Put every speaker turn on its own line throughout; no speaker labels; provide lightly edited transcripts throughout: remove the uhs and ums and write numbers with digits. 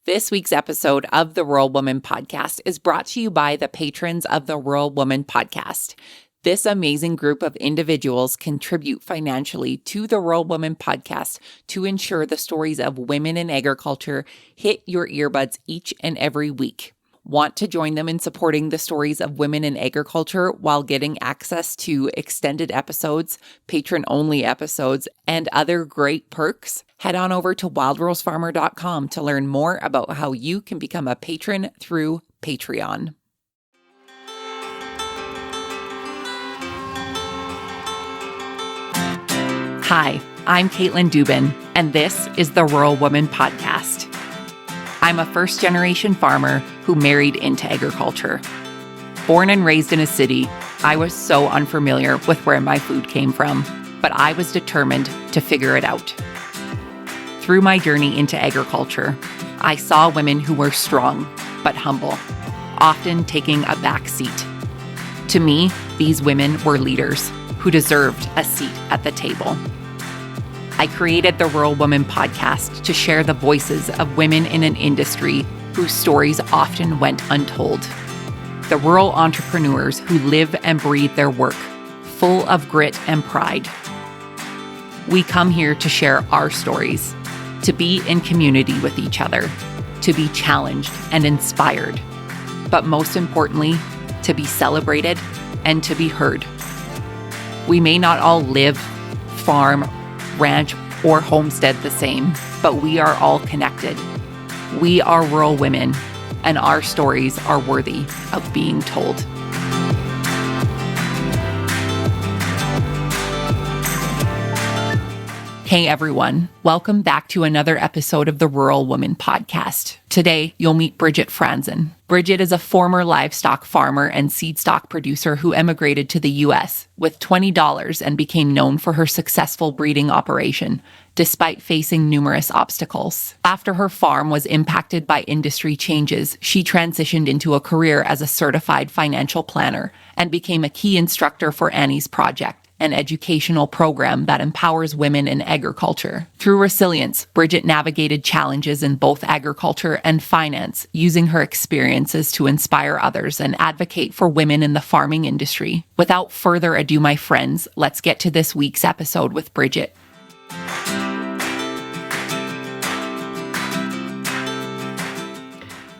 This week's episode of the Rural Woman Podcast is brought to you by the patrons of the Rural Woman Podcast. This amazing group of individuals contribute financially to the Rural Woman Podcast to ensure the stories of women in agriculture hit your earbuds each and every week. Want to join them in supporting the stories of women in agriculture while getting access to extended episodes, patron-only episodes, and other great perks? Head on over to wildrosefarmer.com to learn more about how you can become a patron through Patreon. Hi, I'm Caitlin Dubin, and this is the Rural Woman Podcast. I'm a first-generation farmer who married into agriculture. Born and raised in a city, I was so unfamiliar with where my food came from, but I was determined to figure it out. Through my journey into agriculture, I saw women who were strong but humble, often taking a back seat. To me, these women were leaders who deserved a seat at the table. I created the Rural Woman Podcast to share the voices of women in an industry whose stories often went untold. The rural entrepreneurs who live and breathe their work, full of grit and pride. We come here to share our stories, to be in community with each other, to be challenged and inspired, but most importantly, to be celebrated and to be heard. We may not all live, farm, ranch, or homestead the same, but we are all connected. We are rural women, and our stories are worthy of being told. Hey everyone, welcome back to another episode of the Rural Woman Podcast. Today, you'll meet Brigitte Franzen. Brigitte is a former livestock farmer and seedstock producer who emigrated to the US with $20 and became known for her successful breeding operation, despite facing numerous obstacles. After her farm was impacted by industry changes, she transitioned into a career as a certified financial planner and became a key instructor for Annie's Project, an educational program that empowers women in agriculture. Through resilience, Brigitte navigated challenges in both agriculture and finance, using her experiences to inspire others and advocate for women in the farming industry. Without further ado, my friends, let's get to this week's episode with Brigitte.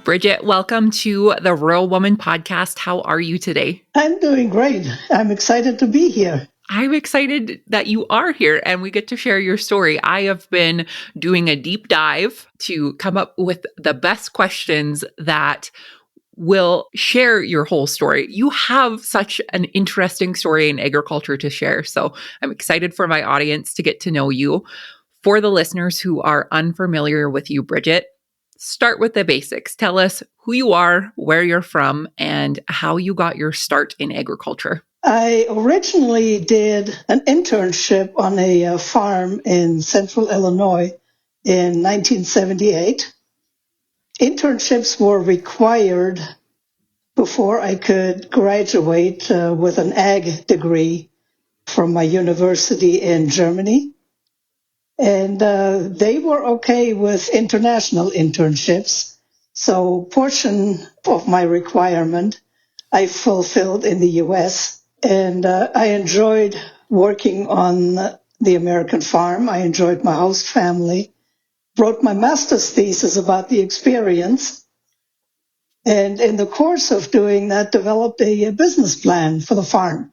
Brigitte, welcome to the Rural Woman Podcast. How are you today?
I'm doing great. I'm excited to be here.
I'm excited that you are here and we get to share your story. I have been doing a deep dive to come up with the best questions that will share your whole story. You have such an interesting story in agriculture to share, so I'm excited for my audience to get to know you. For the listeners who are unfamiliar with you, Brigitte, start with the basics. Tell us who you are, where you're from, and how you got your start in agriculture.
I originally did an internship on a farm in central Illinois in 1978. Internships were required before I could graduate with an ag degree from my university in Germany. And they were okay with international internships. So a portion of my requirement I fulfilled in the U.S. And I enjoyed working on the American farm. I enjoyed my host family. Wrote my master's thesis about the experience. And in the course of doing that, developed a business plan for the farm.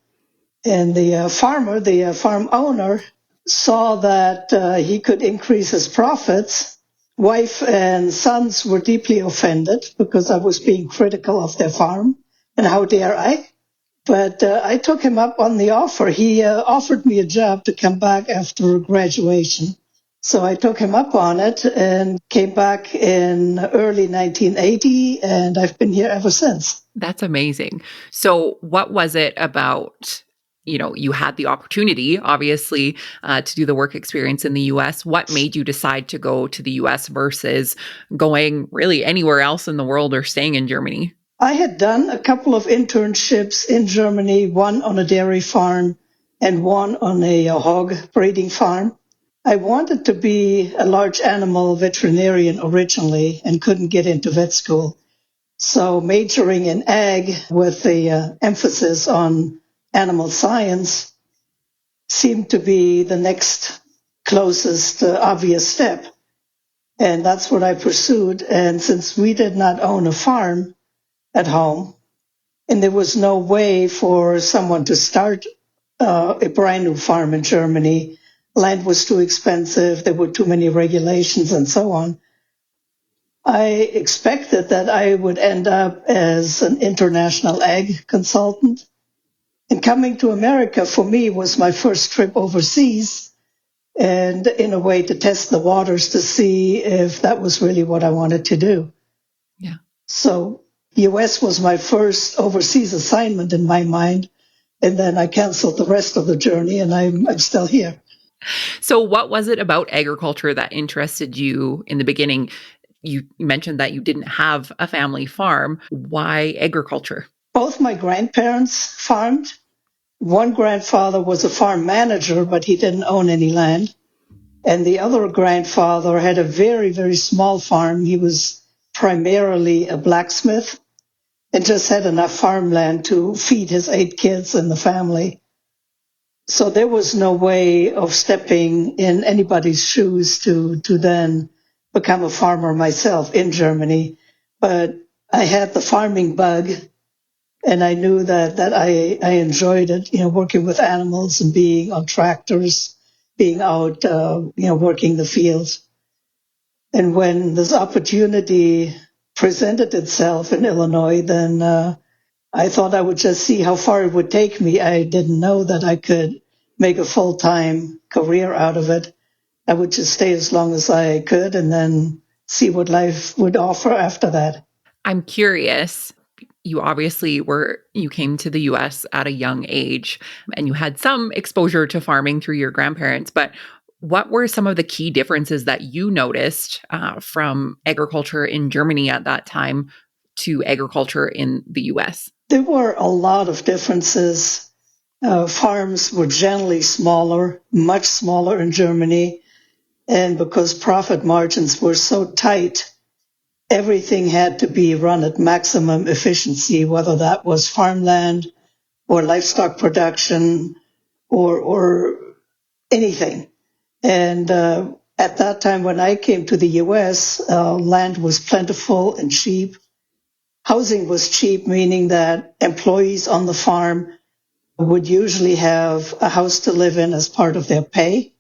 And the farmer, the farm owner, saw that he could increase his profits. Wife and sons were deeply offended because I was being critical of their farm. And how dare I? But I took him up on the offer. He offered me a job to come back after graduation. So I took him up on it and came back in early 1980, and I've been here ever since.
That's amazing. So what was it about, you had the opportunity, obviously, to do the work experience in the U.S. What made you decide to go to the U.S. versus going really anywhere else in the world or staying in Germany?
I had done a couple of internships in Germany, one on a dairy farm and one on a hog breeding farm. I wanted to be a large animal veterinarian originally and couldn't get into vet school. So majoring in ag with the emphasis on animal science seemed to be the next closest obvious step. And that's what I pursued. And since we did not own a farm at home, and there was no way for someone to start a brand new farm in Germany, land was too expensive, there were too many regulations and so on. I expected that I would end up as an international ag consultant. And coming to America for me was my first trip overseas, and in a way to test the waters to see if that was really what I wanted to do.
Yeah.
So US was my first overseas assignment in my mind. And then I canceled the rest of the journey, and I'm still here.
So what was it about agriculture that interested you in the beginning? You mentioned that you didn't have a family farm. Why agriculture?
Both my grandparents farmed. One grandfather was a farm manager, but he didn't own any land. And the other grandfather had a very, very small farm. He was primarily a blacksmith and just had enough farmland to feed his 8 kids and the family. So there was no way of stepping in anybody's shoes to then become a farmer myself in Germany. But I had the farming bug, and I knew that I enjoyed it, working with animals and being on tractors, being out, working the fields. And when this opportunity presented itself in Illinois, then I thought I would just see how far it would take me. I didn't know that I could make a full-time career out of it. I would just stay as long as I could and then see what life would offer after that.
I'm curious. You came to the US at a young age and you had some exposure to farming through your grandparents, but what were some of the key differences that you noticed from agriculture in Germany at that time to agriculture in the US?
There were a lot of differences. Farms were generally smaller, much smaller in Germany. And because profit margins were so tight, everything had to be run at maximum efficiency, whether that was farmland or livestock production or anything. And at that time, when I came to the US, land was plentiful and cheap. Housing was cheap, meaning that employees on the farm would usually have a house to live in as part of their pay.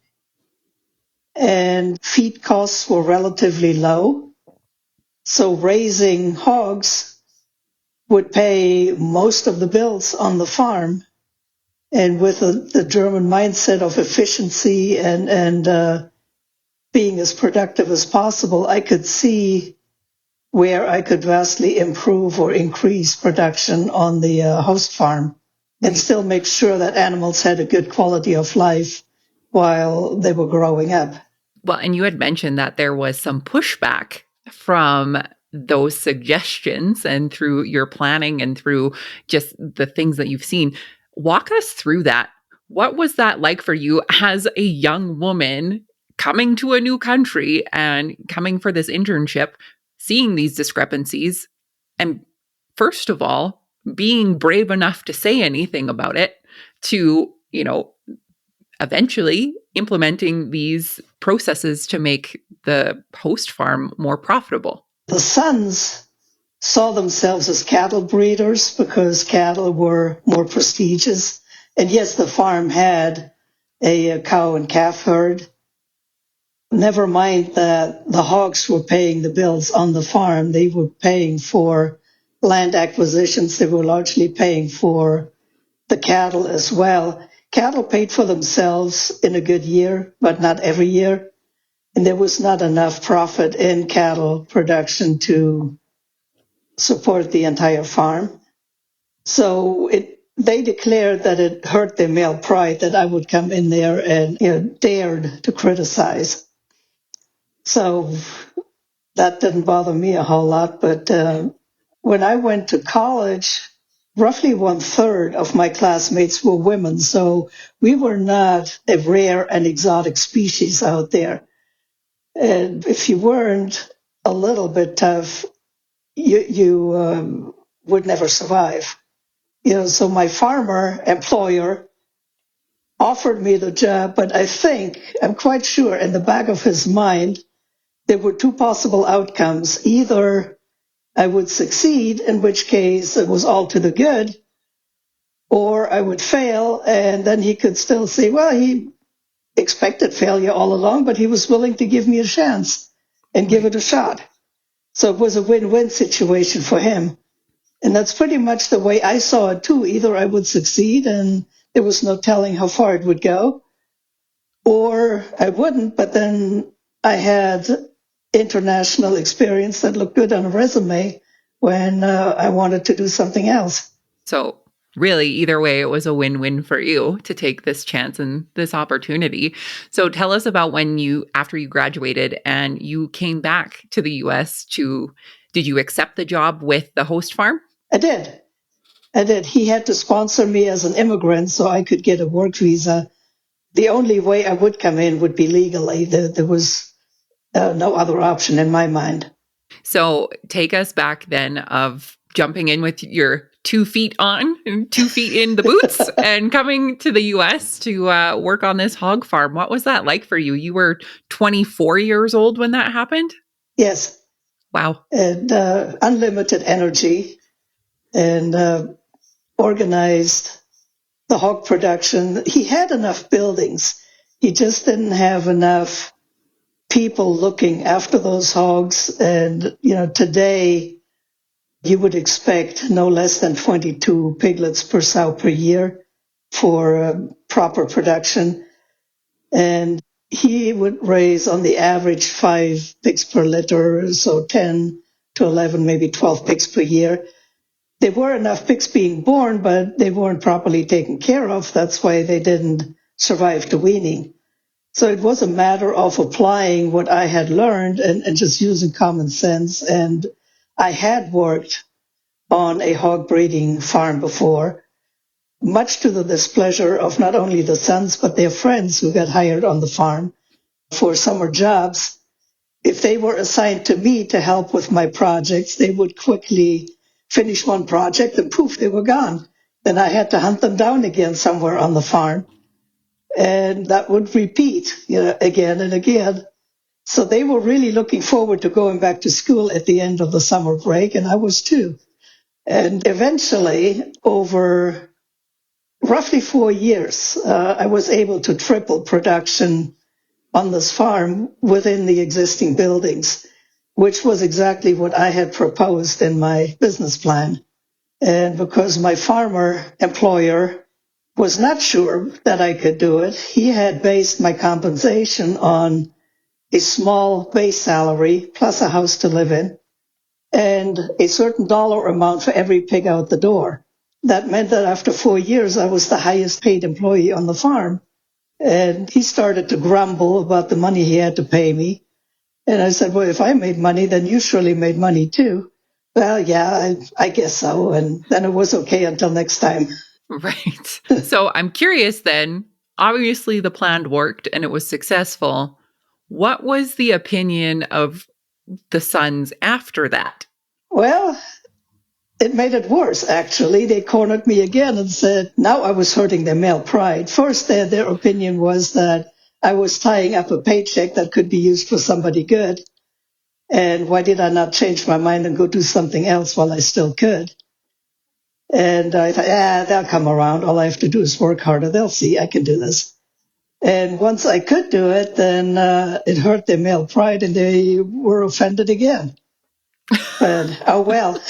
And feed costs were relatively low. So raising hogs would pay most of the bills on the farm. And with the German mindset of efficiency and being as productive as possible, I could see where I could vastly improve or increase production on the host farm and still make sure that animals had a good quality of life while they were growing up.
Well, and you had mentioned that there was some pushback from those suggestions and through your planning and through just the things that you've seen. Walk us through that. What was that like for you as a young woman coming to a new country and coming for this internship, seeing these discrepancies, and first of all, being brave enough to say anything about it to, eventually implementing these processes to make the host farm more profitable?
The sons saw themselves as cattle breeders because cattle were more prestigious. And yes, the farm had a cow and calf herd. Never mind that the hogs were paying the bills on the farm. They were paying for land acquisitions. They were largely paying for the cattle as well. Cattle paid for themselves in a good year, but not every year. And there was not enough profit in cattle production to support the entire farm. So they declared that it hurt their male pride that I would come in there and dared to criticize. So that didn't bother me a whole lot. But when I went to college, roughly 1/3 of my classmates were women. So we were not a rare and exotic species out there. And if you weren't a little bit tough, you would never survive. So my farmer employer offered me the job, but I'm quite sure in the back of his mind, there were two possible outcomes. Either I would succeed, in which case it was all to the good, or I would fail, and then he could still say, well, he expected failure all along, but he was willing to give me a chance and give it a shot. So it was a win-win situation for him. And that's pretty much the way I saw it too. Either I would succeed and there was no telling how far it would go, or I wouldn't, but then I had international experience that looked good on a resume when I wanted to do something else.
So really, either way, it was a win-win for you to take this chance and this opportunity. So tell us about after you graduated and you came back to the US did you accept the job with the host farm?
I did. He had to sponsor me as an immigrant so I could get a work visa. The only way I would come in would be legally. There was no other option in my mind.
So take us back then of jumping in with your 2 feet on and 2 feet in the boots and coming to the US to work on this hog farm. What was that like for you? You were 24 years old when that happened?
Yes.
Wow.
And unlimited energy and organized the hog production. He had enough buildings. He just didn't have enough people looking after those hogs. And, today you would expect no less than 22 piglets per sow per year for proper production. And he would raise on the average 5 pigs per litter, so 10 to 11, maybe 12 pigs per year. There were enough pigs being born, but they weren't properly taken care of. That's why they didn't survive the weaning. So it was a matter of applying what I had learned and just using common sense. And I had worked on a hog breeding farm before, much to the displeasure of not only the sons, but their friends who got hired on the farm for summer jobs. If they were assigned to me to help with my projects, they would quickly finish one project and poof, they were gone. Then I had to hunt them down again somewhere on the farm. And that would repeat, again and again. So they were really looking forward to going back to school at the end of the summer break, and I was too. And eventually, over roughly 4 years, I was able to triple production on this farm within the existing buildings, which was exactly what I had proposed in my business plan. And because my farmer employer was not sure that I could do it, he had based my compensation on a small base salary plus a house to live in and a certain dollar amount for every pig out the door. That meant that after 4 years, I was the highest paid employee on the farm. And he started to grumble about the money he had to pay me. And I said, well, if I made money, then you surely made money too. Well, yeah, I guess so. And then it was okay until next time.
Right. So I'm curious then, obviously the plan worked and it was successful. What was the opinion of the sons after that?
Well, it made it worse, actually. They cornered me again and said, now I was hurting their male pride. First, their opinion was that I was tying up a paycheck that could be used for somebody good. And why did I not change my mind and go do something else while I still could? And I thought, they'll come around. All I have to do is work harder. They'll see I can do this. And once I could do it, then it hurt their male pride and they were offended again. But, oh well.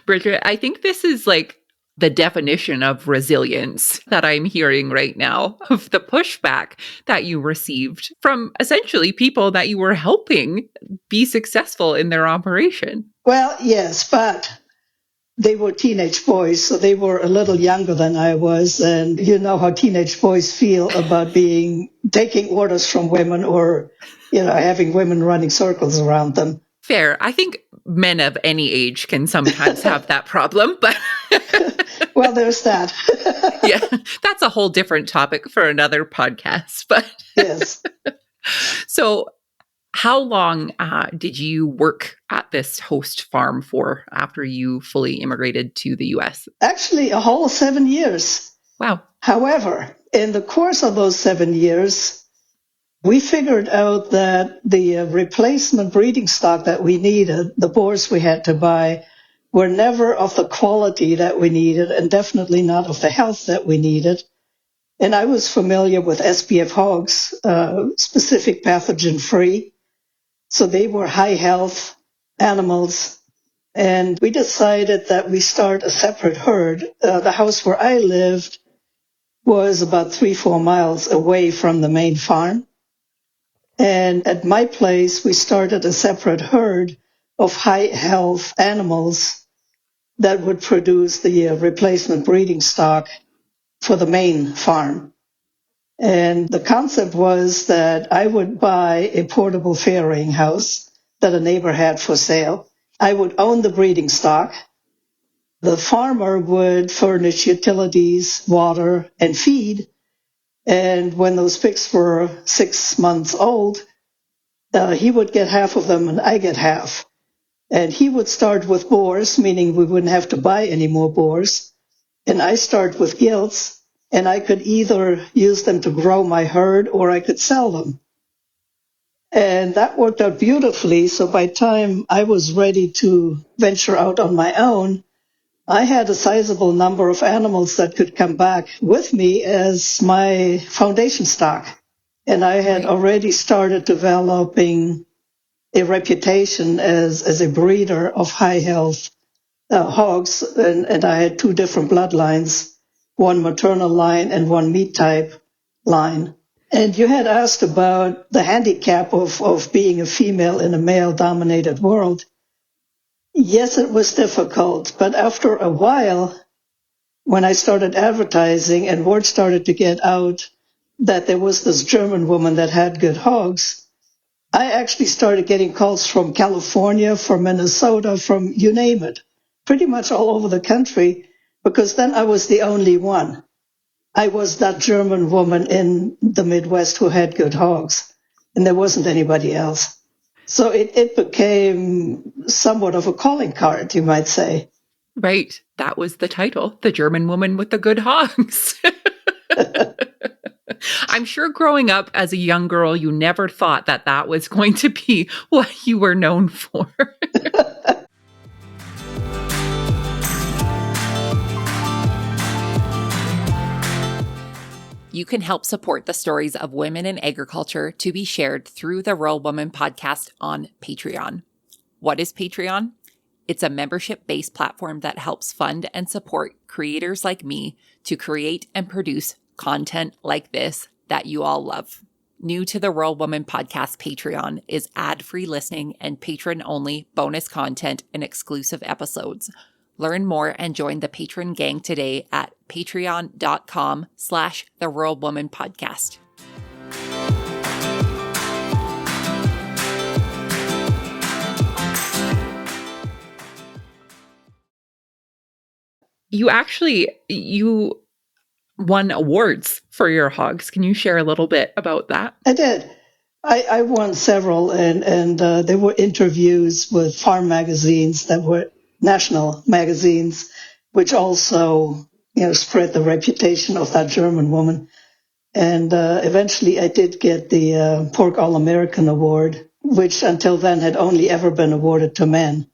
Bridget, I think this is like the definition of resilience that I'm hearing right now, of the pushback that you received from essentially people that you were helping be successful in their operation.
Well, yes, but they were teenage boys, so they were a little younger than I was. And you know how teenage boys feel about taking orders from women or, having women running circles around them.
Fair. I think men of any age can sometimes have that problem, but
well, there's that.
yeah, that's a whole different topic for another podcast. But
yes.
So how long did you work at this host farm for after you fully immigrated to the U.S.?
Actually, a whole 7 years.
Wow.
However, in the course of those 7 years, we figured out that the replacement breeding stock that we needed, the boars we had to buy, were never of the quality that we needed and definitely not of the health that we needed. And I was familiar with SPF hogs, specific pathogen free. So they were high health animals. And we decided that we start a separate herd. The house where I lived was about 3-4 miles away from the main farm. And at my place, we started a separate herd of high health animals that would produce the replacement breeding stock for the main farm. And the concept was that I would buy a portable farrowing house that a neighbor had for sale. I would own the breeding stock. The farmer would furnish utilities, water, and feed. And when those pigs were 6 months old, he would get half of them and I get half. And he would start with boars, meaning we wouldn't have to buy any more boars. And I start with gilts, and I could either use them to grow my herd or I could sell them. And that worked out beautifully. So by the time I was ready to venture out on my own, I had a sizable number of animals that could come back with me as my foundation stock. And I had already started developing a reputation as a breeder of high health hogs. And I had 2 different bloodlines, one maternal line and one meat type line. And you had asked about the handicap of being a female in a male-dominated world. Yes, it was difficult, but after a while, when I started advertising and word started to get out that there was this German woman that had good hogs, I actually started getting calls from California, from Minnesota, from you name it, pretty much all over the country, because then I was the only one. I was that German woman in the Midwest who had good hogs, and there wasn't anybody else. So it became somewhat of a calling card, you might say.
Right. That was the title, The German Woman with the Good Hogs. I'm sure growing up as a young girl, you never thought that that was going to be what you were known for. You can help support the stories of women in agriculture to be shared through the Rural Woman podcast on Patreon. What is Patreon? It's a membership-based platform that helps fund and support creators like me to create and produce content like this that you all love. New to the Rural Woman podcast Patreon is ad-free listening and patron-only bonus content and exclusive episodes. Learn more and join the patron gang today at patreon.com/The Rural Woman Podcast. You won awards for your hogs. Can you share a little bit about that?
I did. I won several, and there were interviews with farm magazines that were national magazines, which also, spread the reputation of that German woman. And eventually I did get the Pork All-American Award, which until then had only ever been awarded to men.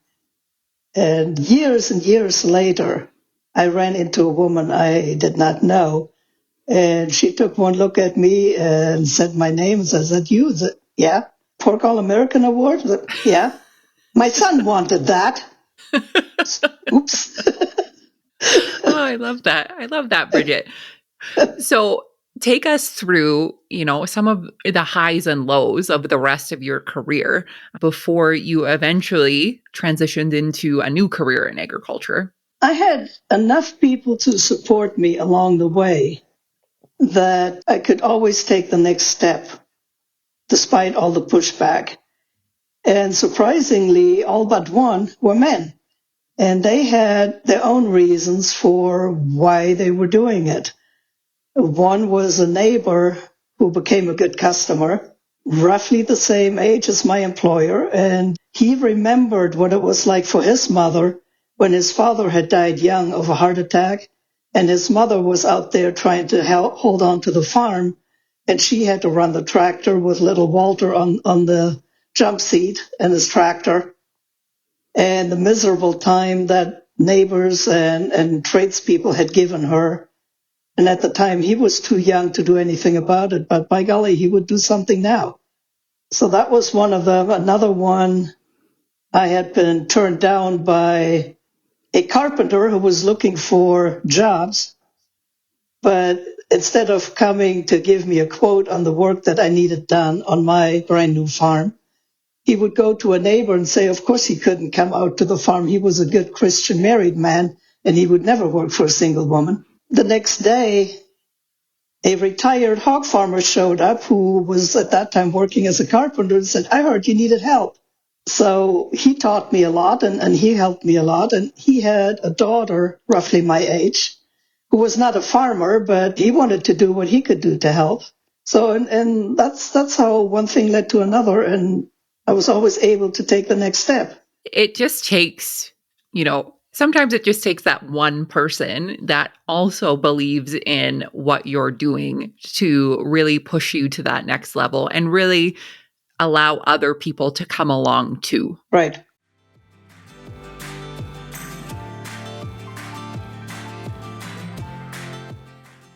And years later, I ran into a woman I did not know. And she took one look at me and said my name and said, "Is that you?" I said, "Yeah." "Pork All-American Award?" I said, "Yeah." "My son wanted that." Oops.
Oh, I love that. I love that, Brigitte. So take us through, some of the highs and lows of the rest of your career before you eventually transitioned into a new career in agriculture.
I had enough people to support me along the way that I could always take the next step, despite all the pushback. And surprisingly, all but one were men. And they had their own reasons for why they were doing it. One was a neighbor who became a good customer, roughly the same age as my employer, and he remembered what it was like for his mother when his father had died young of a heart attack, and his mother was out there trying to hold on to the farm, and she had to run the tractor with little Walter on the jump seat and his tractor, and the miserable time that neighbors and tradespeople had given her. And at the time, he was too young to do anything about it, but by golly, he would do something now. So that was one of them. Another one, I had been turned down by a carpenter who was looking for jobs, but instead of coming to give me a quote on the work that I needed done on my brand new farm, he would go to a neighbor and say, of course he couldn't come out to the farm. He was a good Christian married man, and he would never work for a single woman. The next day, a retired hog farmer showed up who was at that time working as a carpenter and said, I heard you needed help. So he taught me a lot and he helped me a lot. And he had a daughter roughly my age who was not a farmer, but he wanted to do what he could do to help. So, and that's how one thing led to another. And I was always able to take the next step.
It just takes, sometimes it just takes that one person that also believes in what you're doing to really push you to that next level and really allow other people to come along too.
Right.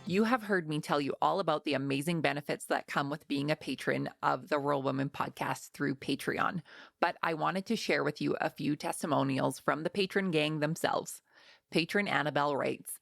You have heard me tell you all about the amazing benefits that come with being a patron of the Rural Women podcast through Patreon, but I wanted to share with you a few testimonials from the patron gang themselves. Patron Annabelle writes,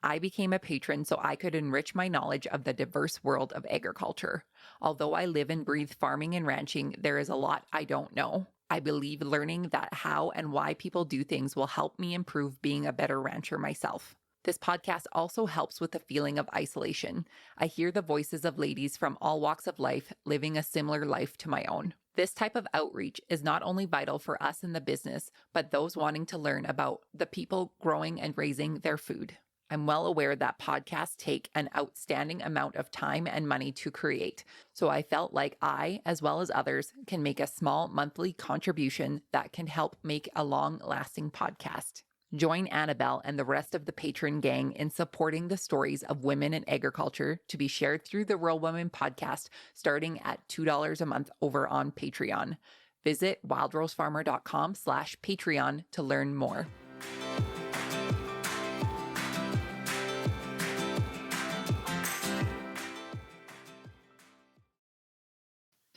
I became a patron so I could enrich my knowledge of the diverse world of agriculture. Although I live and breathe farming and ranching, there is a lot I don't know. I believe learning that how and why people do things will help me improve being a better rancher myself. This podcast also helps with the feeling of isolation. I hear the voices of ladies from all walks of life living a similar life to my own. This type of outreach is not only vital for us in the business, but those wanting to learn about the people growing and raising their food. I'm well aware that podcasts take an outstanding amount of time and money to create, so I felt like I, as well as others, can make a small monthly contribution that can help make a long-lasting podcast. Join Annabelle and the rest of the patron gang in supporting the stories of women in agriculture to be shared through the Rural Women podcast, starting at $2 a month over on Patreon. Visit wildrosefarmer.com/Patreon to learn more.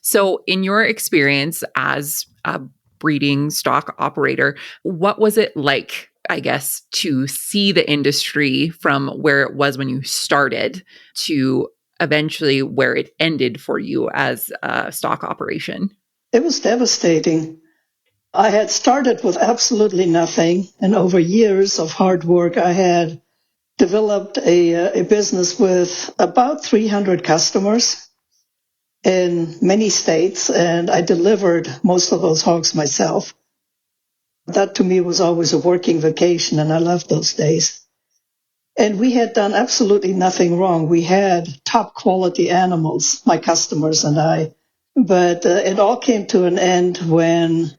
So in your experience as a breeding stock operator, what was it like, I guess, to see the industry from where it was when you started to eventually where it ended for you as a stock operation?
It was devastating. I had started with absolutely nothing, and over years of hard work, I had developed a business with about 300 customers in many states, and I delivered most of those hogs myself. That to me was always a working vacation, and I loved those days. And we had done absolutely nothing wrong. We had top quality animals, my customers and I. But it all came to an end when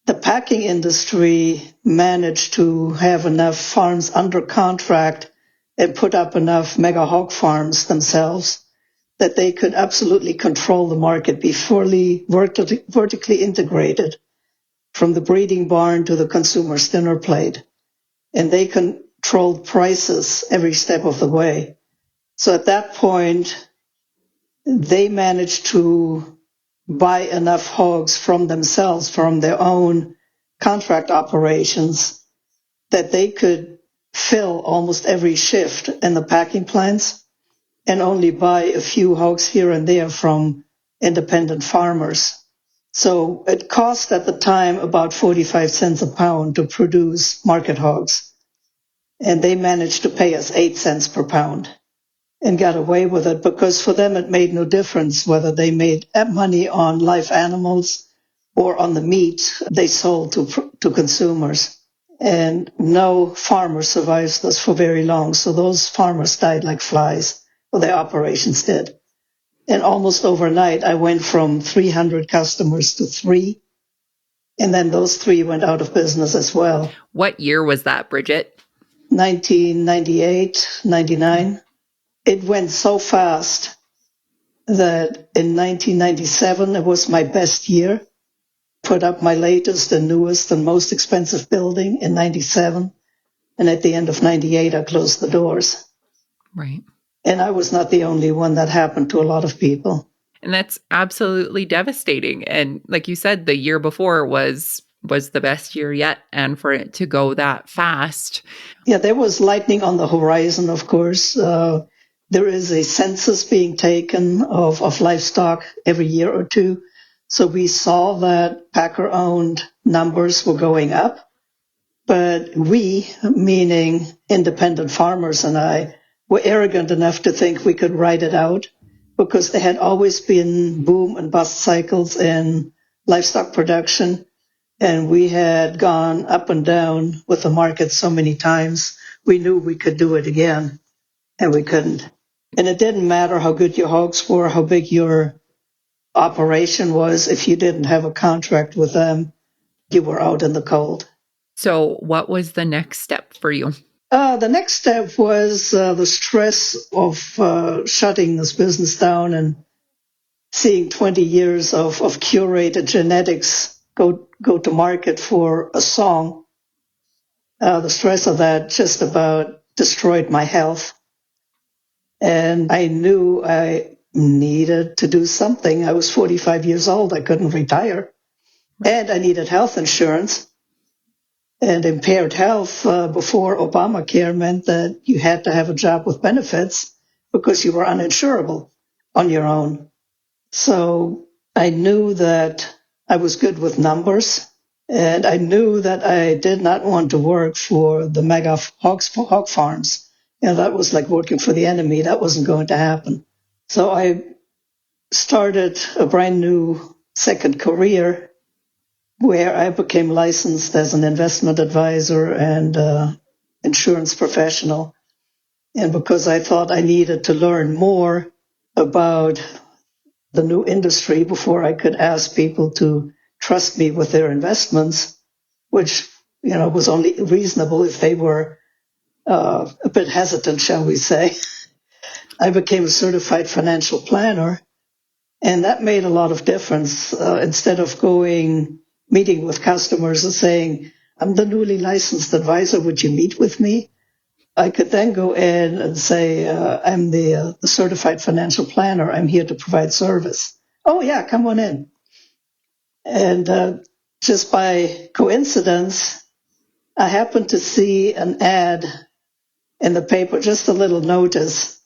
the packing industry managed to have enough farms under contract and put up enough mega hog farms themselves that they could absolutely control the market, be fully vertically integrated from the breeding barn to the consumer's dinner plate. And they controlled prices every step of the way. So at that point, they managed to buy enough hogs from themselves, from their own contract operations, that they could fill almost every shift in the packing plants and only buy a few hogs here and there from independent farmers. So it cost at the time about 45 cents a pound to produce market hogs. And they managed to pay us 8 cents per pound and got away with it because for them it made no difference whether they made money on live animals or on the meat they sold to consumers. And no farmer survives this for very long. So those farmers died like flies, or their operations did. And almost overnight, I went from 300 customers to 3. And then those 3 went out of business as well.
What year was that, Brigitte?
1998, 99. It went so fast that in 1997, it was my best year. Put up my latest and newest and most expensive building in 97. And at the end of 98, I closed the doors.
Right.
And I was not the only one. That happened to a lot of people.
And that's absolutely devastating. And like you said, the year before was the best year yet. And for it to go that fast.
Yeah, there was lightning on the horizon, of course. There is a census being taken of livestock every year or two. So we saw that Packer-owned numbers were going up. But we, meaning independent farmers and I, were arrogant enough to think we could ride it out because there had always been boom and bust cycles in livestock production. And we had gone up and down with the market so many times, we knew we could do it again, and we couldn't. And it didn't matter how good your hogs were, how big your operation was. If you didn't have a contract with them, you were out in the cold.
So what was the next step for you?
The next step was the stress of shutting this business down and seeing 20 years of curated genetics go to market for a song. The stress of that just about destroyed my health. And I knew I needed to do something. I was 45 years old. I couldn't retire. And I needed health insurance. And impaired health before Obamacare meant that you had to have a job with benefits because you were uninsurable on your own. So I knew that I was good with numbers, and I knew that I did not want to work for the mega hog farms. That was like working for the enemy. That wasn't going to happen. So I started a brand new second career where I became licensed as an investment advisor and insurance professional. And because I thought I needed to learn more about the new industry before I could ask people to trust me with their investments, which, was only reasonable if they were a bit hesitant, shall we say. I became a certified financial planner, and that made a lot of difference. Instead of meeting with customers and saying, I'm the newly licensed advisor, would you meet with me? I could then go in and say, I'm the certified financial planner. I'm here to provide service. Oh, yeah, come on in. And just by coincidence, I happened to see an ad in the paper, just a little notice,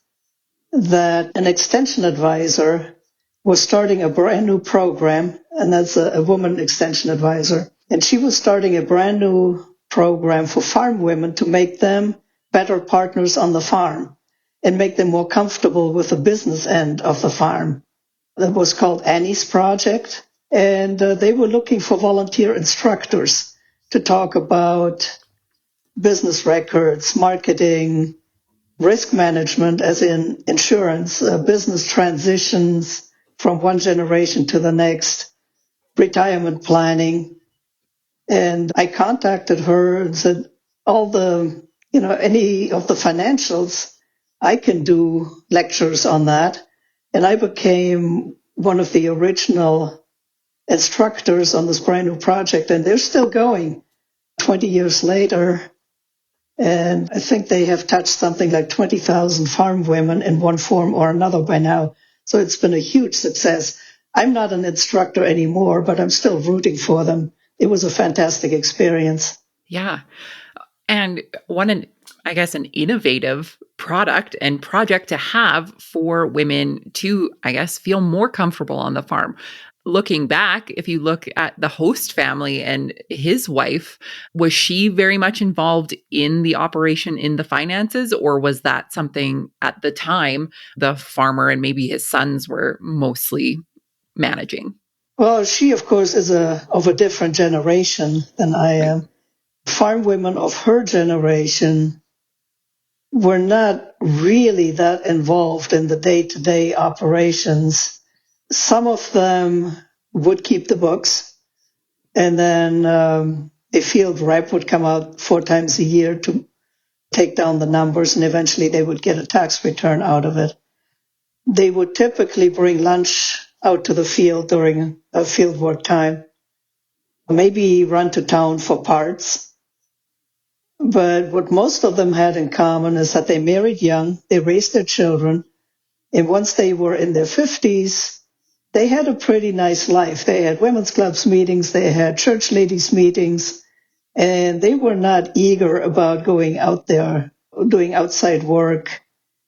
that an extension advisor was starting a brand new program, and that's a woman extension advisor. And she was starting a brand new program for farm women to make them better partners on the farm and make them more comfortable with the business end of the farm. That was called Annie's Project. And they were looking for volunteer instructors to talk about business records, marketing, risk management, as in insurance, business transitions from one generation to the next, retirement planning. And I contacted her and said, any of the financials, I can do lectures on that. And I became one of the original instructors on this brand new project, and they're still going 20 years later. And I think they have touched something like 20,000 farm women in one form or another by now. So it's been a huge success. I'm not an instructor anymore, but I'm still rooting for them. It was a fantastic experience.
Yeah. And an innovative product and project to have for women to, feel more comfortable on the farm. Looking back, if you look at the host family and his wife, was she very much involved in the operation, in the finances, or was that something at the time the farmer and maybe his sons were mostly managing?
Well, she, of course, is of a different generation than I
Right.
am. Farm women of her generation were not really that involved in the day-to-day operations. Some of them would keep the books, and then a field rep would come out 4 times a year to take down the numbers, and eventually they would get a tax return out of it. They would typically bring lunch out to the field during a field work time, maybe run to town for parts. But what most of them had in common is that they married young, they raised their children, and once they were in their 50s, they had a pretty nice life. They had women's clubs meetings, they had church ladies meetings, and they were not eager about going out there, doing outside work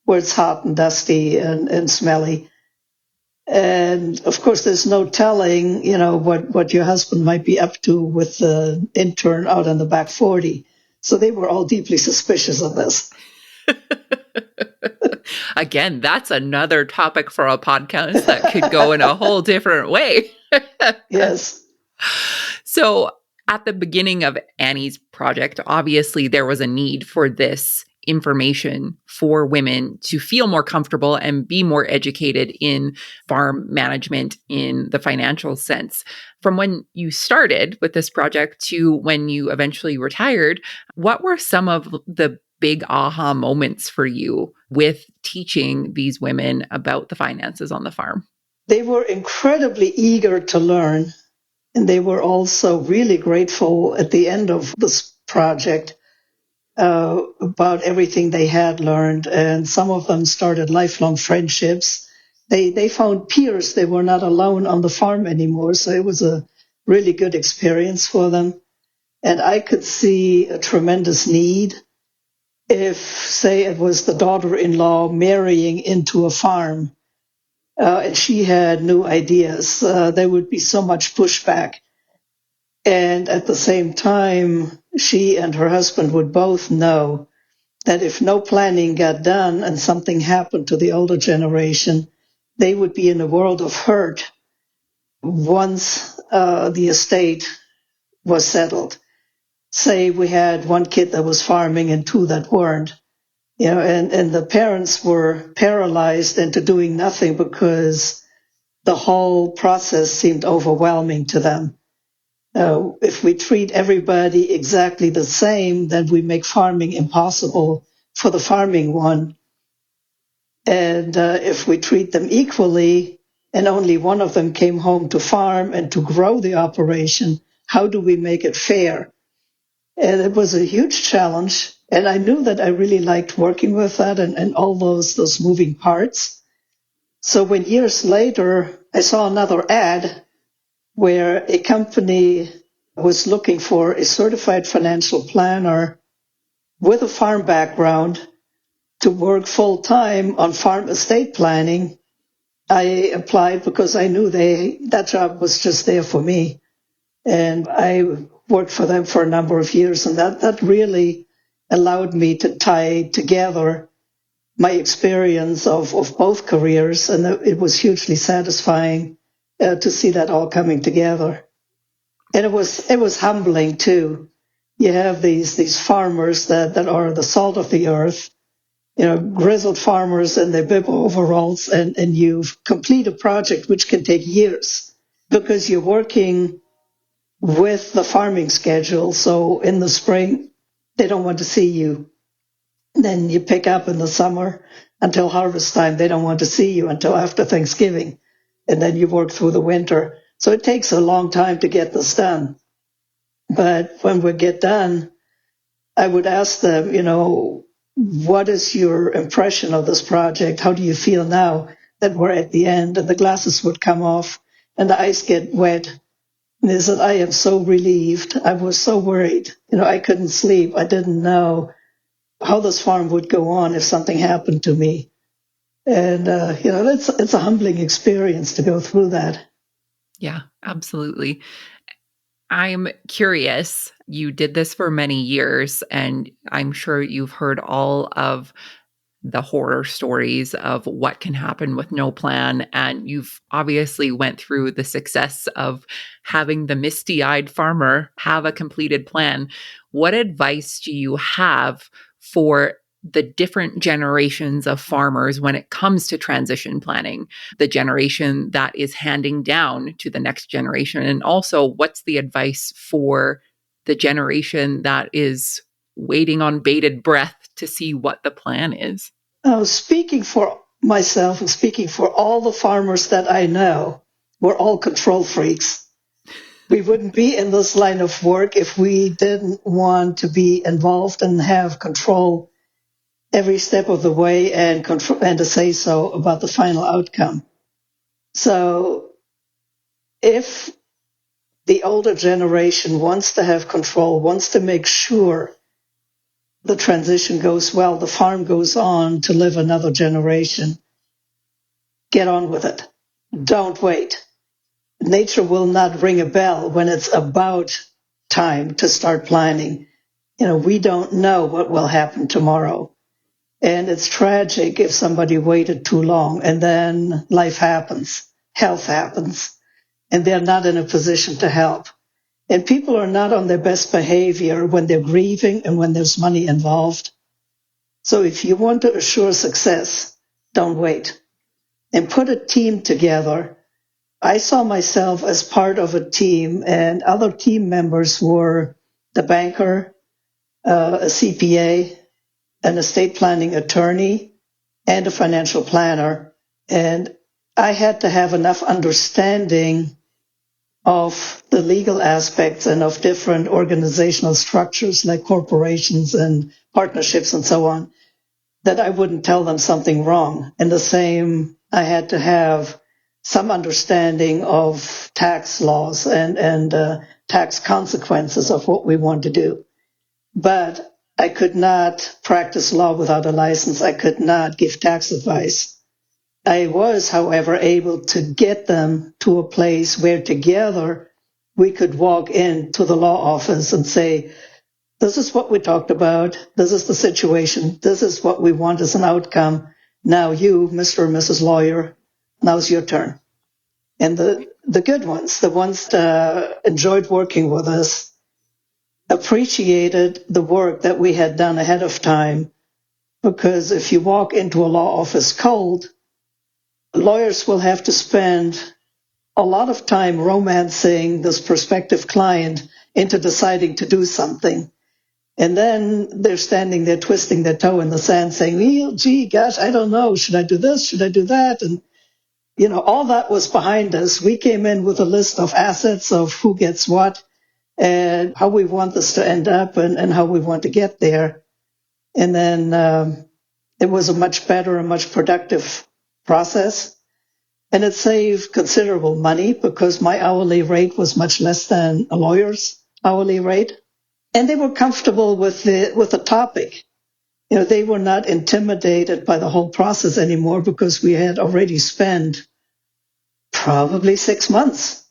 where it's hot and dusty and smelly. And of course, there's no telling, what your husband might be up to with the intern out on the back 40. So they were all deeply suspicious of this.
Again, that's another topic for a podcast that could go in a whole different way.
Yes.
So, at the beginning of Annie's project, obviously there was a need for this information for women to feel more comfortable and be more educated in farm management in the financial sense. From when you started with this project to when you eventually retired, what were some of the big aha moments for you with teaching these women about the finances on the farm?
They were incredibly eager to learn. And they were also really grateful at the end of this project about everything they had learned. And some of them started lifelong friendships. They found peers. They were not alone on the farm anymore. So it was a really good experience for them. And I could see a tremendous need if, say, it was the daughter-in-law marrying into a farm and she had new ideas. There would be so much pushback. And at the same time, she and her husband would both know that if no planning got done and something happened to the older generation, they would be in a world of hurt once the estate was settled. Say we had one kid that was farming and two that weren't, and the parents were paralyzed into doing nothing because the whole process seemed overwhelming to them. If we treat everybody exactly the same, then we make farming impossible for the farming one. And if we treat them equally and only one of them came home to farm and to grow the operation, how do we make it fair? And it was a huge challenge. And I knew that I really liked working with that and all those moving parts. So when years later, I saw another ad where a company was looking for a certified financial planner with a farm background to work full time on farm estate planning. I applied because I knew that job was just there for me. And I worked for them for a number of years, and that really allowed me to tie together my experience of both careers, and it was hugely satisfying to see that all coming together. And it was humbling too. You have these farmers that are the salt of the earth, grizzled farmers in their bib overalls, and you complete a project which can take years because you're working with the farming schedule. So in the spring, they don't want to see you. Then you pick up in the summer until harvest time. They don't want to see you until after Thanksgiving. And then you work through the winter. So it takes a long time to get this done. But when we get done, I would ask them, what is your impression of this project? How do you feel now that we're at the end? And the glasses would come off and the eyes get wet. And they said, I am so relieved. I was so worried. I couldn't sleep. I didn't know how this farm would go on if something happened to me. And, it's a humbling experience to go through that.
Yeah, absolutely. I'm curious. You did this for many years, and I'm sure you've heard all of the horror stories of what can happen with no plan. And you've obviously went through the success of having the misty-eyed farmer have a completed plan. What advice do you have for the different generations of farmers when it comes to transition planning, the generation that is handing down to the next generation? And also, what's the advice for the generation that is waiting on bated breath to see what the plan is?
Speaking for myself and speaking for all the farmers that I know, we're all control freaks. We wouldn't be in this line of work if we didn't want to be involved and have control every step of the way and to say so about the final outcome. So if the older generation wants to have control, wants to make sure the transition goes well, the farm goes on to live another generation, get on with it. Don't wait. Nature will not ring a bell when it's about time to start planning. We don't know what will happen tomorrow. And it's tragic if somebody waited too long and then life happens, health happens, and they're not in a position to help. And people are not on their best behavior when they're grieving and when there's money involved. So if you want to assure success, don't wait. And put a team together. I saw myself as part of a team, and other team members were the banker, a CPA, an estate planning attorney, and a financial planner. And I had to have enough understanding of the legal aspects and of different organizational structures like corporations and partnerships and so on, that I wouldn't tell them something wrong. And the same, I had to have some understanding of tax laws and tax consequences of what we want to do. But I could not practice law without a license. I could not give tax advice. I was, however, able to get them to a place where together we could walk into the law office and say, this is what we talked about. This is the situation. This is what we want as an outcome. Now you, Mr. and Mrs. Lawyer, now's your turn. And the good ones, the ones that enjoyed working with us, appreciated the work that we had done ahead of time. Because if you walk into a law office cold, lawyers will have to spend a lot of time romancing this prospective client into deciding to do something. And then they're standing there twisting their toe in the sand saying, well, gee, gosh, I don't know. Should I do this? Should I do that? And, all that was behind us. We came in with a list of assets of who gets what and how we want this to end up and how we want to get there. And then it was a much better and much productive process. And it saved considerable money because my hourly rate was much less than a lawyer's hourly rate. And they were comfortable with the topic. They were not intimidated by the whole process anymore because we had already spent probably 6 months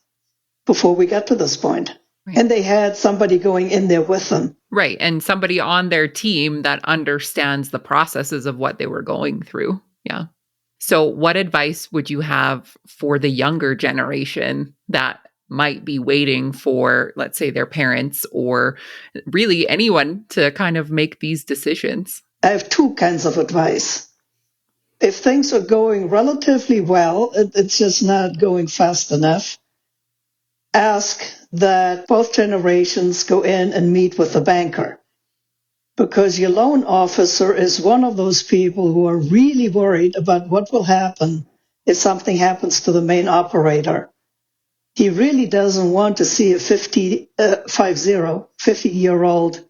before we got to this point. Right. And they had somebody going in there with them.
Right. And somebody on their team that understands the processes of what they were going through. Yeah. So what advice would you have for the younger generation that might be waiting for, let's say, their parents or really anyone to kind of make these decisions?
I have two kinds of advice. If things are going relatively well, it's just not going fast enough, ask that both generations go in and meet with the banker. Because your loan officer is one of those people who are really worried about what will happen if something happens to the main operator. He really doesn't want to see a 50-year-old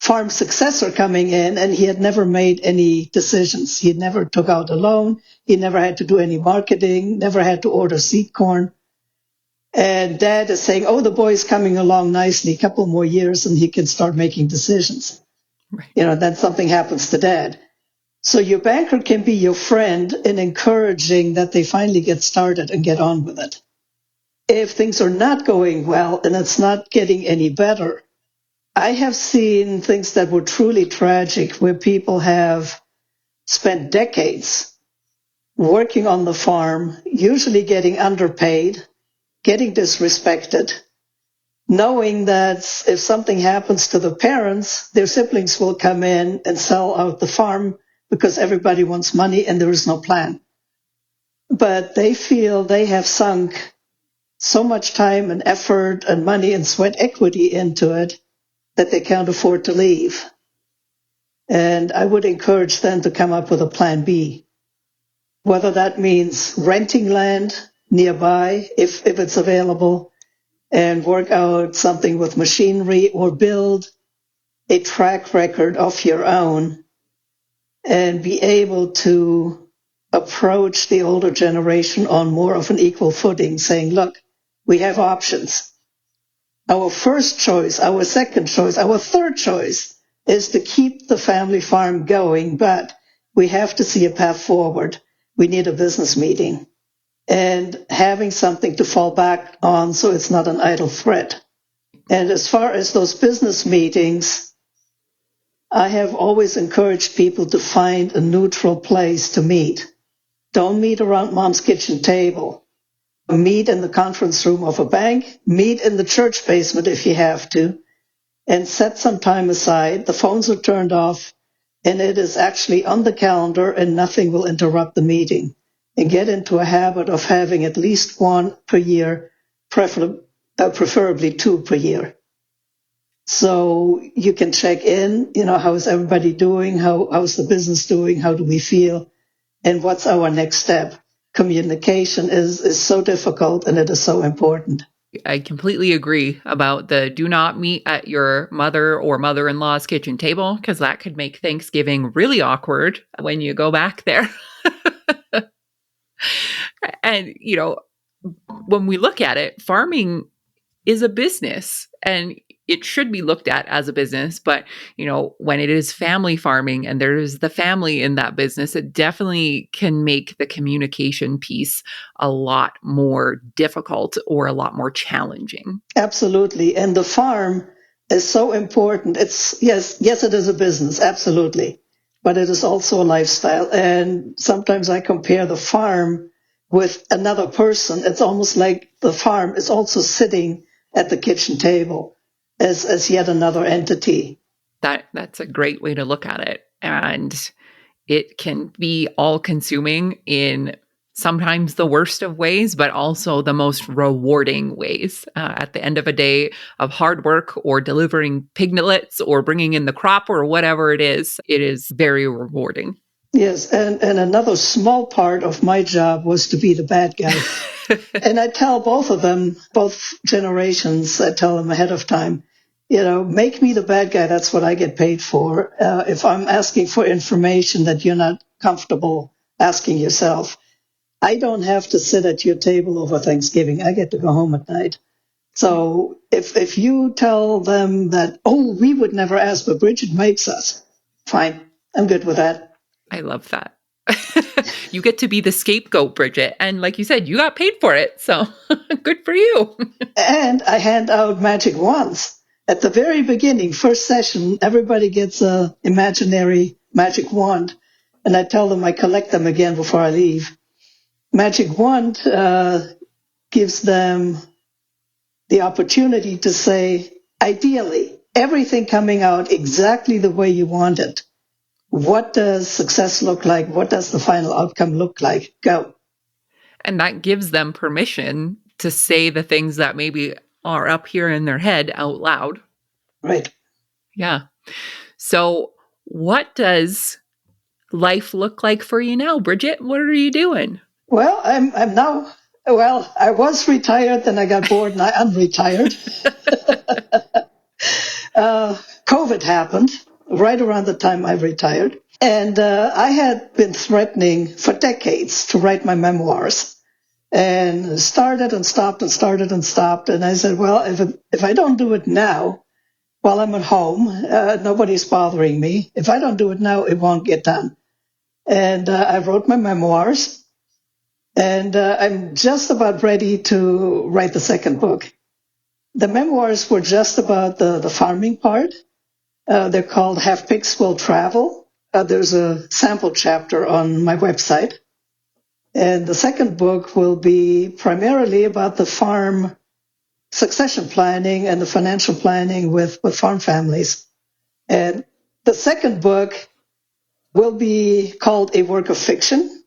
farm successor coming in, and he had never made any decisions. He never took out a loan. He never had to do any marketing, never had to order seed corn. And dad is saying, oh, the boy's coming along nicely, a couple more years, and he can start making decisions. Right. Then something happens to dad. So your banker can be your friend in encouraging that they finally get started and get on with it. If things are not going well and it's not getting any better, I have seen things that were truly tragic where people have spent decades working on the farm, usually getting underpaid, getting disrespected, knowing that if something happens to the parents, their siblings will come in and sell out the farm because everybody wants money and there is no plan. But they feel they have sunk so much time and effort and money and sweat equity into it that they can't afford to leave. And I would encourage them to come up with a plan B, whether that means renting land nearby if it's available and work out something with machinery or build a track record of your own and be able to approach the older generation on more of an equal footing, saying, look, we have options. Our first choice, our second choice, our third choice is to keep the family farm going, but we have to see a path forward. We need a business meeting and having something to fall back on so it's not an idle threat. And as far as those business meetings, I have always encouraged people to find a neutral place to meet. Don't meet around mom's kitchen table. Meet in the conference room of a bank. Meet in the church basement if you have to. And set some time aside. The phones are turned off. And it is actually on the calendar and nothing will interrupt the meeting. And get into a habit of having at least one per year, preferably two per year. So you can check in, how's everybody doing? How's the business doing? How do we feel? And what's our next step? Communication is so difficult and it is so important.
I completely agree about the do not meet at your mother or mother-in-law's kitchen table, because that could make Thanksgiving really awkward when you go back there. And, when we look at it, farming is a business and it should be looked at as a business. But, when it is family farming and there's the family in that business, it definitely can make the communication piece a lot more difficult or a lot more challenging.
Absolutely. And the farm is so important. Yes, it is a business. Absolutely. But it is also a lifestyle. And sometimes I compare the farm with another person. It's almost like the farm is also sitting at the kitchen table as yet another entity.
That's a great way to look at it. And it can be all consuming in sometimes the worst of ways, but also the most rewarding ways. At the end of a day of hard work or delivering piglets or bringing in the crop or whatever it is very rewarding.
Yes, and another small part of my job was to be the bad guy. And I tell both of them, both generations, I tell them ahead of time, make me the bad guy. That's what I get paid for. If I'm asking for information that you're not comfortable asking yourself, I don't have to sit at your table over Thanksgiving. I get to go home at night. So if you tell them that, we would never ask, but Brigitte makes us, fine. I'm good with that.
I love that. You get to be the scapegoat, Brigitte. And like you said, you got paid for it. So good for you.
And I hand out magic wands. At the very beginning, first session, everybody gets an imaginary magic wand. And I tell them I collect them again before I leave. Magic wand gives them the opportunity to say, ideally, everything coming out exactly the way you want it. What does success look like? What does the final outcome look like? Go.
And that gives them permission to say the things that maybe are up here in their head out loud.
Right.
Yeah. So what does life look like for you now, Brigitte? What are you doing?
Well, I'm now, I was retired, then I got bored and I unretired. COVID happened right around the time I retired. And I had been threatening for decades to write my memoirs and started and stopped and started and stopped. And I said, well, if I don't do it now, while I'm at home, nobody's bothering me. If I don't do it now, it won't get done. And I wrote my memoirs, and I'm just about ready to write the second book. The memoirs were just about the farming part. They're called Have Pigs Will Travel. There's a sample chapter on my website. And the second book will be primarily about the farm succession planning and the financial planning with farm families. And the second book will be called a work of fiction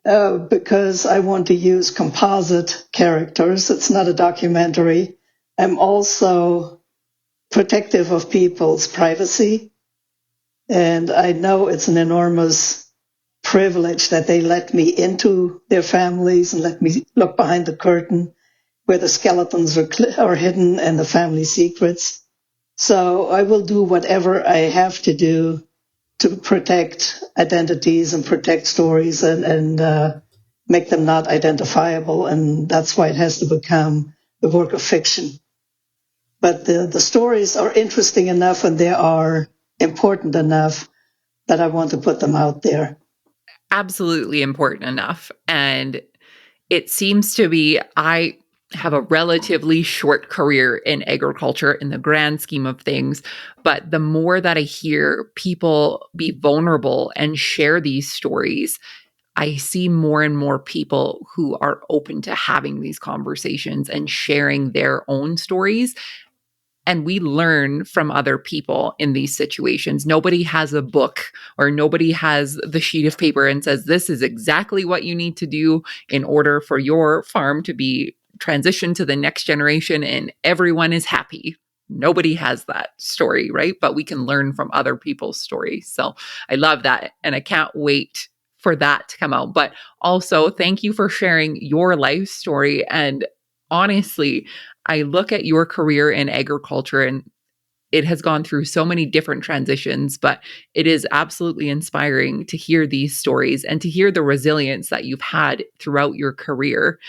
because I want to use composite characters. It's not a documentary. I'm also protective of people's privacy. And I know it's an enormous privilege that they let me into their families and let me look behind the curtain where the skeletons are hidden and the family secrets. So I will do whatever I have to do to protect identities and protect stories and make them not identifiable. And that's why it has to become a work of fiction. But the stories are interesting enough and they are important enough that I want to put them out there.
Absolutely important enough. And it seems to be, I have a relatively short career in agriculture in the grand scheme of things. But the more that I hear people be vulnerable and share these stories, I see more and more people who are open to having these conversations and sharing their own stories. And we learn from other people in these situations. Nobody has a book or nobody has the sheet of paper and says, this is exactly what you need to do in order for your farm to be transitioned to the next generation and everyone is happy. Nobody has that story, right? But we can learn from other people's stories. So I love that. And I can't wait for that to come out. But also, thank you for sharing your life story. And honestly, I look at your career in agriculture and it has gone through so many different transitions, but it is absolutely inspiring to hear these stories and to hear the resilience that you've had throughout your career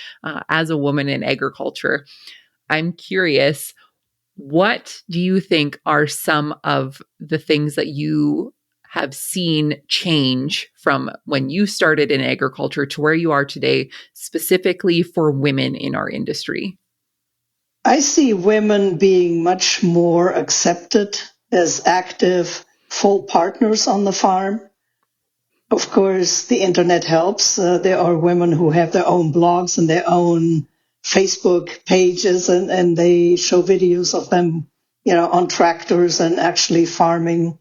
as a woman in agriculture. I'm curious, what do you think are some of the things that you have seen change from when you started in agriculture to where you are today, specifically for women in our industry?
I see women being much more accepted as active, full partners on the farm. Of course, the internet helps. There are women who have their own blogs and their own Facebook pages, and they show videos of them, on tractors and actually farming.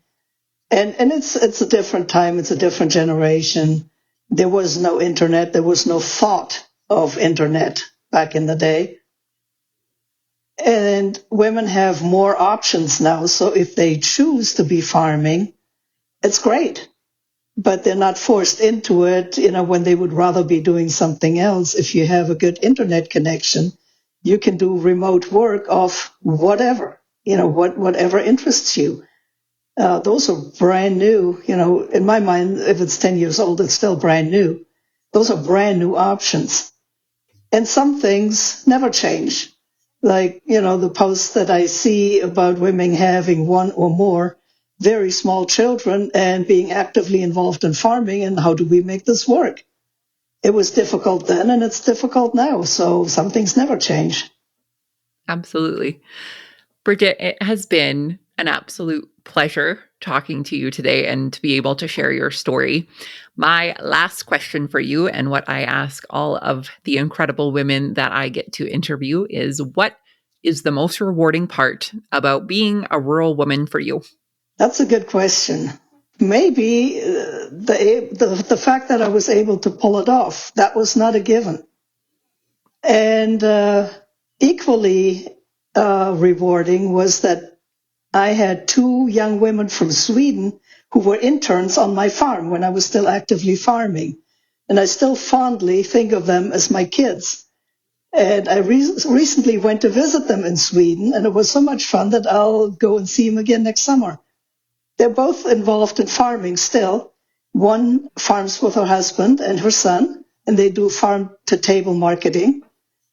And it's a different time. It's a different generation. There was no internet. There was no thought of internet back in the day. And women have more options now. So if they choose to be farming, it's great. But they're not forced into it, when they would rather be doing something else. If you have a good internet connection, you can do remote work of whatever, whatever interests you. Those are brand new, in my mind, if it's 10 years old, it's still brand new. Those are brand new options. And some things never change. Like, the posts that I see about women having one or more very small children and being actively involved in farming, and how do we make this work? It was difficult then and it's difficult now. So some things never change.
Absolutely. Brigitte, it has been an absolute pleasure talking to you today and to be able to share your story. My last question for you, and what I ask all of the incredible women that I get to interview, is what is the most rewarding part about being a rural woman for you?
That's a good question. Maybe the fact that I was able to pull it off, that was not a given. And equally rewarding was that I had two young women from Sweden who were interns on my farm when I was still actively farming. And I still fondly think of them as my kids. And I recently went to visit them in Sweden, and it was so much fun that I'll go and see them again next summer. They're both involved in farming still. One farms with her husband and her son, and they do farm-to-table marketing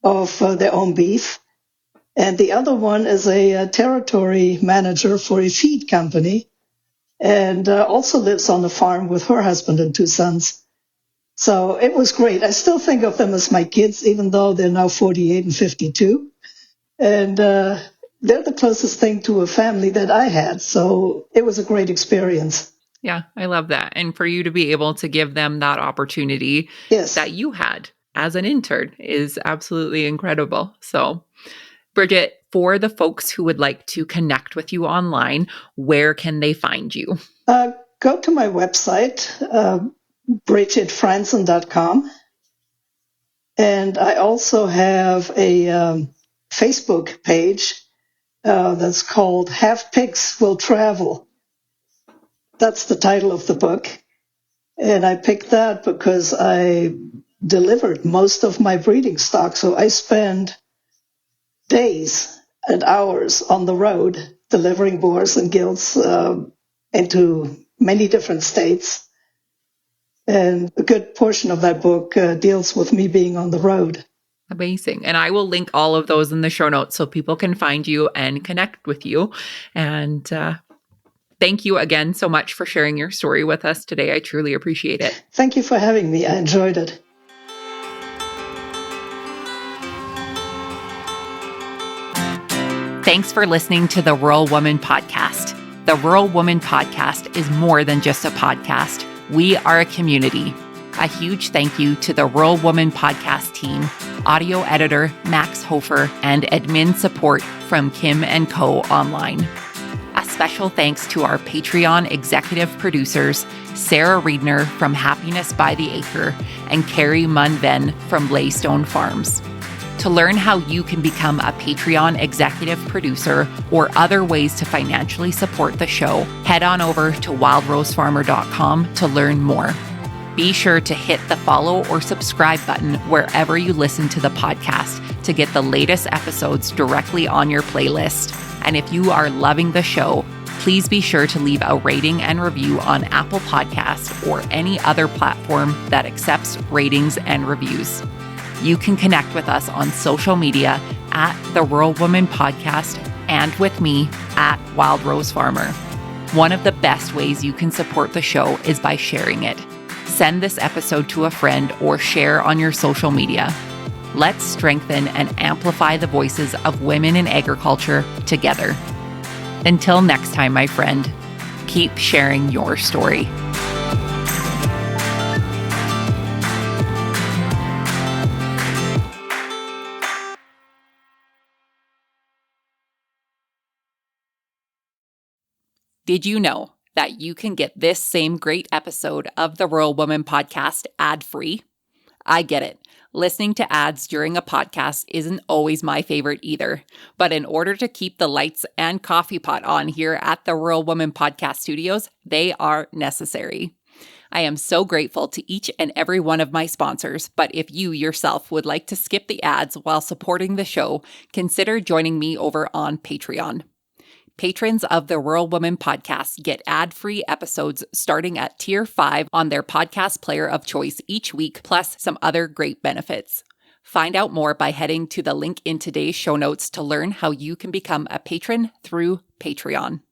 of their own beef. And the other one is a territory manager for a feed company and also lives on the farm with her husband and two sons. So it was great. I still think of them as my kids, even though they're now 48 and 52. And they're the closest thing to a family that I had. So it was a great experience.
Yeah, I love that. And for you to be able to give them that opportunity
Yes.
that you had as an intern is absolutely incredible. So, Brigitte, for the folks who would like to connect with you online, where can they find you?
Go to my website, brigittefranzen.com. And I also have a Facebook page that's called Have Pigs Will Travel. That's the title of the book. And I picked that because I delivered most of my breeding stock. So I spend days and hours on the road delivering boars and gilts into many different states. And a good portion of that book deals with me being on the road.
Amazing. And I will link all of those in the show notes so people can find you and connect with you. And thank you again so much for sharing your story with us today. I truly appreciate it.
Thank you for having me. I enjoyed it.
Thanks for listening to the Rural Woman Podcast. The Rural Woman Podcast is more than just a podcast. We are a community. A huge thank you to the Rural Woman Podcast team, audio editor Max Hofer, and admin support from Kim & Co. Online. A special thanks to our Patreon executive producers, Sarah Riedner from Happiness by the Acre and Carrie Munven from Laystone Farms. To learn how you can become a Patreon executive producer or other ways to financially support the show, head on over to wildrosefarmer.com to learn more. Be sure to hit the follow or subscribe button wherever you listen to the podcast to get the latest episodes directly on your playlist. And if you are loving the show, please be sure to leave a rating and review on Apple Podcasts or any other platform that accepts ratings and reviews. You can connect with us on social media at The Rural Woman Podcast and with me at Wild Rose Farmer. One of the best ways you can support the show is by sharing it. Send this episode to a friend or share on your social media. Let's strengthen and amplify the voices of women in agriculture together. Until next time, my friend, keep sharing your story. Did you know that you can get this same great episode of the Rural Woman Podcast ad-free? I get it. Listening to ads during a podcast isn't always my favorite either. But in order to keep the lights and coffee pot on here at the Rural Woman Podcast Studios, they are necessary. I am so grateful to each and every one of my sponsors, but if you yourself would like to skip the ads while supporting the show, consider joining me over on Patreon. Patrons of the Rural Woman Podcast get ad-free episodes starting at Tier 5 on their podcast player of choice each week, plus some other great benefits. Find out more by heading to the link in today's show notes to learn how you can become a patron through Patreon.